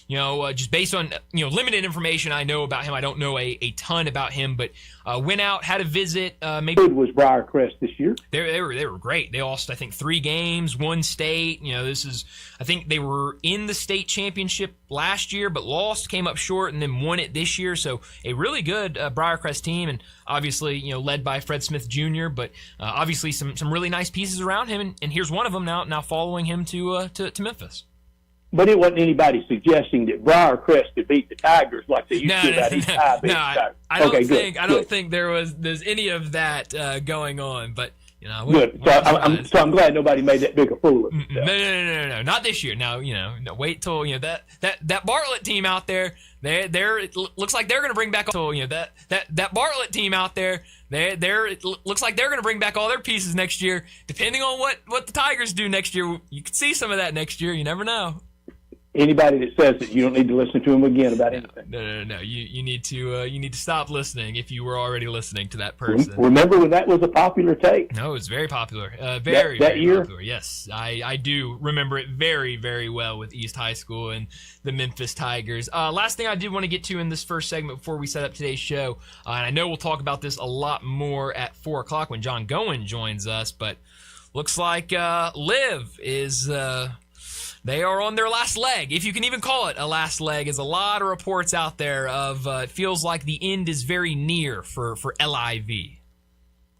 just based on, limited information I know about him. I don't know a ton about him, but went out, had a visit. Maybe Good was Briarcrest this year. They were great. They lost, I think, 3 games, won state. I think they were in the state championship last year, but lost, came up short, and then won it this year. So a really good Briarcrest team, and obviously, led by Fred Smith Jr., but obviously some really nice pieces around him, and here's one of them now following him to Memphis. But it wasn't anybody suggesting that Briarcrest could beat the Tigers like they used to about East High beat the Tigers. I don't think there's any of that going on, but good. So I'm glad nobody made that big a fool of himself. No, not this year. Now, wait till that Bartlett team out there. It looks like they're going to bring back that Bartlett team out there. It looks like they're going to bring back all their pieces next year. Depending on what the Tigers do next year, you could see some of that next year. You never know. Anybody that says that, you don't need to listen to him again about anything. No. You need to stop listening if you were already listening to that person. Remember when that was a popular take? No, it was very popular. Very year? Popular. Yes, I do remember it very, very well with East High School and the Memphis Tigers. Last thing I did want to get to in this first segment before we set up today's show, and I know we'll talk about this a lot more at 4 o'clock when John Goen joins us, but looks like Liv is... they are on their last leg, if you can even call it a last leg, as a lot of reports out there of it feels like the end is very near for LIV.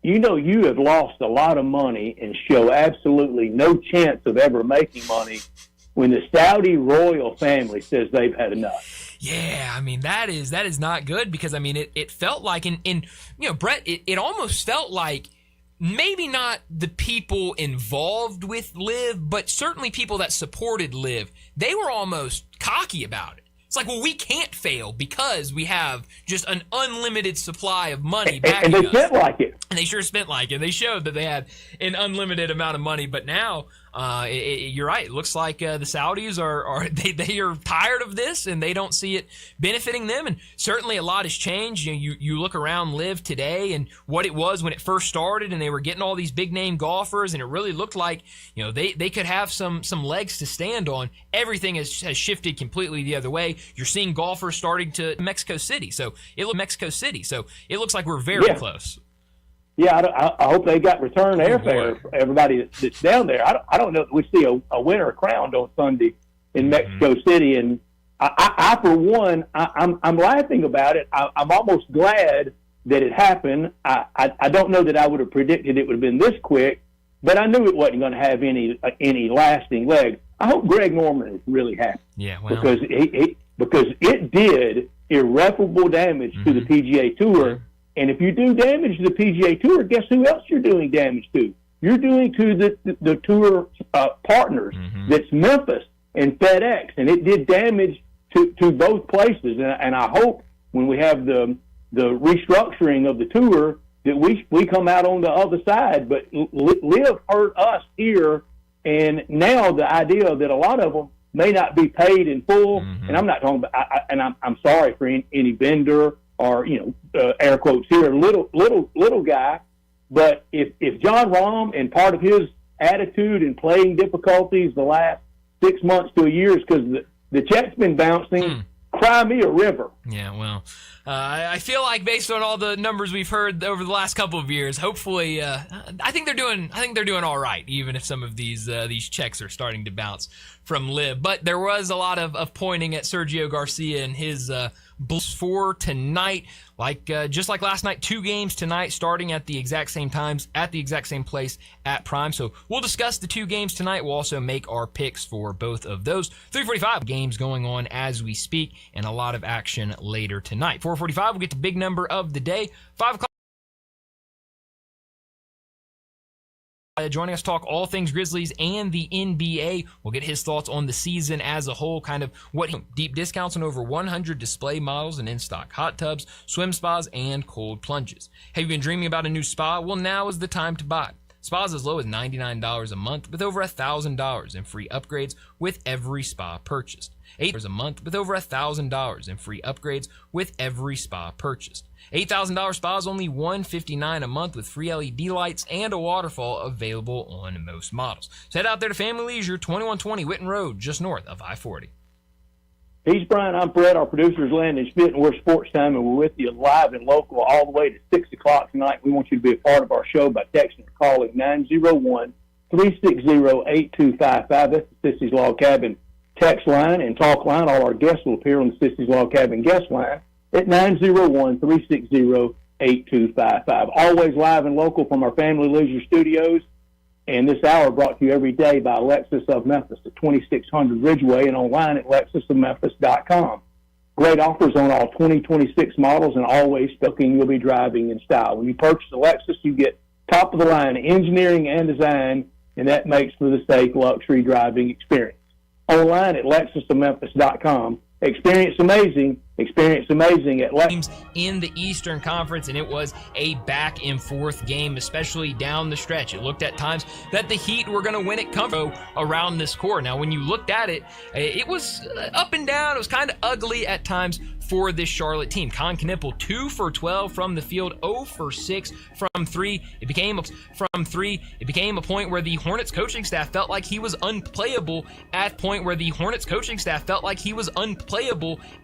You have lost a lot of money and show absolutely no chance of ever making money when the Saudi royal family says they've had enough. Yeah, that is not good, because it felt like Brett, it almost felt like maybe not the people involved with Liv, but certainly people that supported Liv, they were almost cocky about it. It's like, well, we can't fail because we have just an unlimited supply of money backing us. And they spent like it. And they sure spent like it. They showed that they had an unlimited amount of money. But now, you're right. It looks like the Saudis they are tired of this, and they don't see it benefiting them. And certainly a lot has changed. You look around Liv today and what it was when it first started, and they were getting all these big name golfers, and it really looked like they could have some legs to stand on. Everything has shifted completely the other way. You're seeing golfers starting to Mexico City, so it looks like we're very close. Yeah, I hope they got return airfare for everybody that's down there. I don't know if we see a winner crowned on Sunday in Mexico City, and I for one, I'm laughing about it. I'm almost glad that it happened. I don't know that I would have predicted it would have been this quick, but I knew it wasn't going to have any lasting legs. I hope Greg Norman is really happy. Yeah, well, because it did irreparable damage to the PGA Tour. And if you do damage to the PGA Tour, guess who else you're doing damage to? You're doing to the tour partners. That's Memphis and FedEx, and it did damage to both places. And I hope when we have the restructuring of the tour that we come out on the other side. But Liv hurt us here, and now the idea that a lot of them may not be paid in full, and I'm not talking about. I'm sorry for any vendor or air quotes here, little guy. But if John Rahm and part of his attitude and playing difficulties the last 6 months to a year is because the check's been bouncing, cry me a river. Yeah, well, I feel like based on all the numbers we've heard over the last couple of years, hopefully, I think they're doing all right, even if some of these checks are starting to bounce from Liv. But there was a lot of pointing at Sergio Garcia and his Bulls for tonight, just like last night, 2 games tonight, starting at the exact same times, at the exact same place at Prime. So we'll discuss the 2 games tonight. We'll also make our picks for both of those. 3:45 games going on as we speak, and a lot of action later tonight. 4:45, we'll get to big number of the day. 5 o'clock. Joining us to talk all things Grizzlies and the NBA. We'll get his thoughts on the season as a whole, kind of what deep discounts on over 100 display models and in-stock hot tubs, swim spas, and cold plunges. Have you been dreaming about a new spa? Well, now is the time to buy. Spas as low as $99 a month with over $1,000 in free upgrades with every spa purchased. $8 a month with over $1,000 in free upgrades with every spa purchased. $8,000 spas only $159 a month with free LED lights and a waterfall available on most models. So head out there to Family Leisure, 2120 Witten Road, just north of I-40. He's Brian. I'm Fred. Our producer is Landon Schmidt, and we're Sportstime, and we're with you live and local all the way to 6 o'clock tonight. We want you to be a part of our show by texting or calling 901-360-8255. That's the Sissy's Log Cabin text line and talk line. All our guests will appear on the Sissy's Log Cabin guest line at 901-360-8255. Always live and local from our Family Leisure Studios. And this hour brought to you every day by Lexus of Memphis at 2600 Ridgeway and online at lexusofmemphis.com. Great offers on all 2026 models and always thinking you'll be driving in style. When you purchase a Lexus, you get top-of-the-line engineering and design, and that makes for the safe luxury driving experience. Online at lexusofmemphis.com. Experience amazing at Teams in the Eastern Conference, and it was a back and forth game, especially down the stretch. It looked at times that the Heat were going to win it comfortably around this core. Now, when you looked at it, it was up and down. It was kind of ugly at times for this Charlotte team. Con Knippel 2 for 12 from the field, 0 for 6 from 3. It became a point where the Hornets coaching staff felt like he was unplayable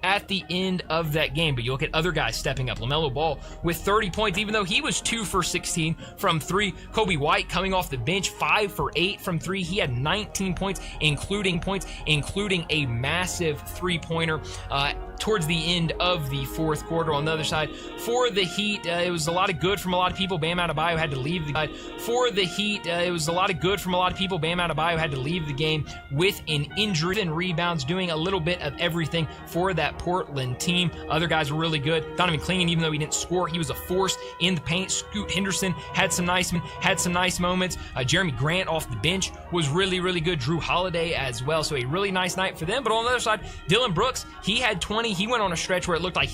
at the end of that game. But you look at other guys stepping up. LaMelo Ball with 30 points, even though he was 2 for 16 from 3. Kobe White coming off the bench, 5 for 8 from 3. He had 19 points, including a massive three-pointer towards the end of the fourth quarter. On the other side, for the Heat, it was a lot of good from a lot of people. Bam Adebayo had to leave the game with an injury and rebounds, doing a little bit of everything for that Portland team. Other guys were really good. Donovan Clingan, even though he didn't score, he was a force in the paint. Scoot Henderson had some nice moments. Jeremy Grant off the bench was really, really good. Drew Holiday as well. So a really nice night for them. But on the other side, Dylan Brooks, he had 20. He went on a stretch where it looked like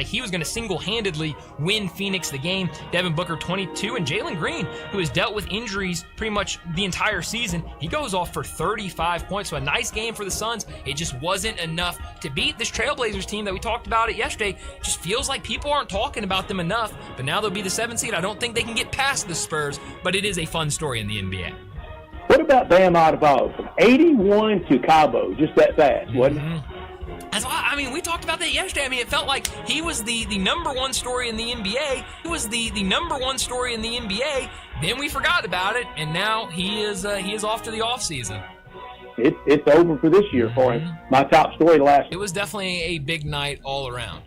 he was going to single-handedly win Phoenix the game. Devin Booker 22, and Jalen Green, who has dealt with injuries pretty much the entire season, he goes off for 35 points. So a nice game for the Suns. It just wasn't enough to beat this Trailblazers team that we talked about it yesterday. Just feels like people aren't talking about them enough, but now they'll be the 7th seed. I don't think they can get past the Spurs, but it is a fun story in the NBA. What about Bam Adebayo from 81 to Cabo, just that fast, wasn't it? That's why, I mean, we talked about that yesterday. I mean, it felt like he was the number one story in the NBA. Then we forgot about it, and now he is off to the offseason. It's over for this year for him. My top story last. It was definitely a big night all around.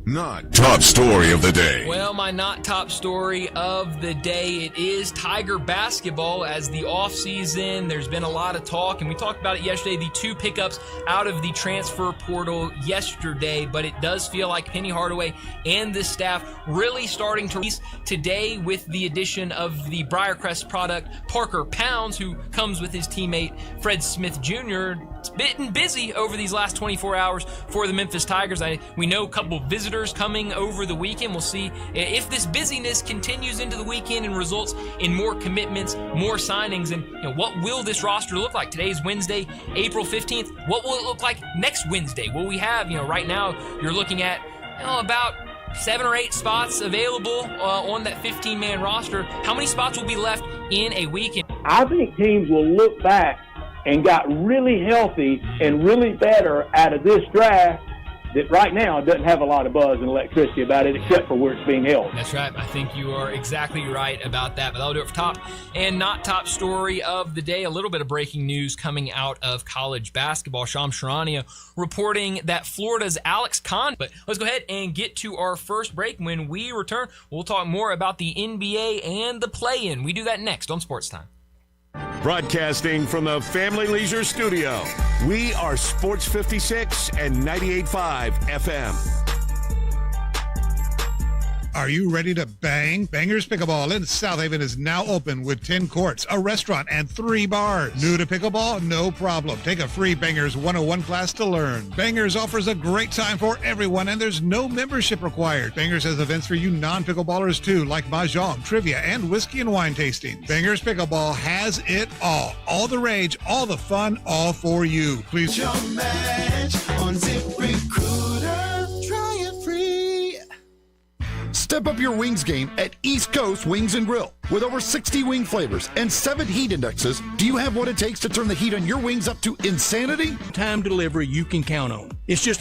Not top story of the day. Well, my not top story of the day, it is Tiger basketball. As the offseason, there's been a lot of talk, and we talked about it yesterday, the 2 pickups out of the transfer portal yesterday, but it does feel like Penny Hardaway and the staff really starting to release today with the addition of the Briarcrest product, Parker Pounds, who comes with his teammate Fred Smith Jr. It's been busy over these last 24 hours for the Memphis Tigers. We know a couple visitors coming over the weekend. We'll see if this busyness continues into the weekend and results in more commitments, more signings, and what will this roster look like? Today is Wednesday, April 15th. What will it look like next Wednesday? Will we have, right now you're looking at about 7 or 8 spots available on that 15-man roster. How many spots will be left in a weekend? I think teams will look back and got really healthy and really better out of this draft that right now doesn't have a lot of buzz and electricity about it except for where it's being held. That's right. I think you are exactly right about that. But that'll do it for top and not top story of the day. A little bit of breaking news coming out of college basketball. Shams Charania reporting that Florida's Alex Kahn. But let's go ahead and get to our first break. When we return, we'll talk more about the NBA and the play-in. We do that next on Sportstime. Broadcasting from the Family Leisure Studio, we are Sports 56 and 98.5 FM. Are you ready to bang? Bangers Pickleball in South Haven is now open with 10 courts, a restaurant, and 3 bars. New to pickleball? No problem. Take a free Bangers 101 class to learn. Bangers offers a great time for everyone, and there's no membership required. Bangers has events for you non-pickleballers too, like mahjong, trivia, and whiskey and wine tasting. Bangers Pickleball has it all. All the rage, all the fun, all for you. Please. Your match on ZipRecruiter. Try it free. Step up your wings game at East Coast Wings and Grill. With over 60 wing flavors and 7 heat indexes, do you have what it takes to turn the heat on your wings up to insanity? Time delivery you can count on. It's just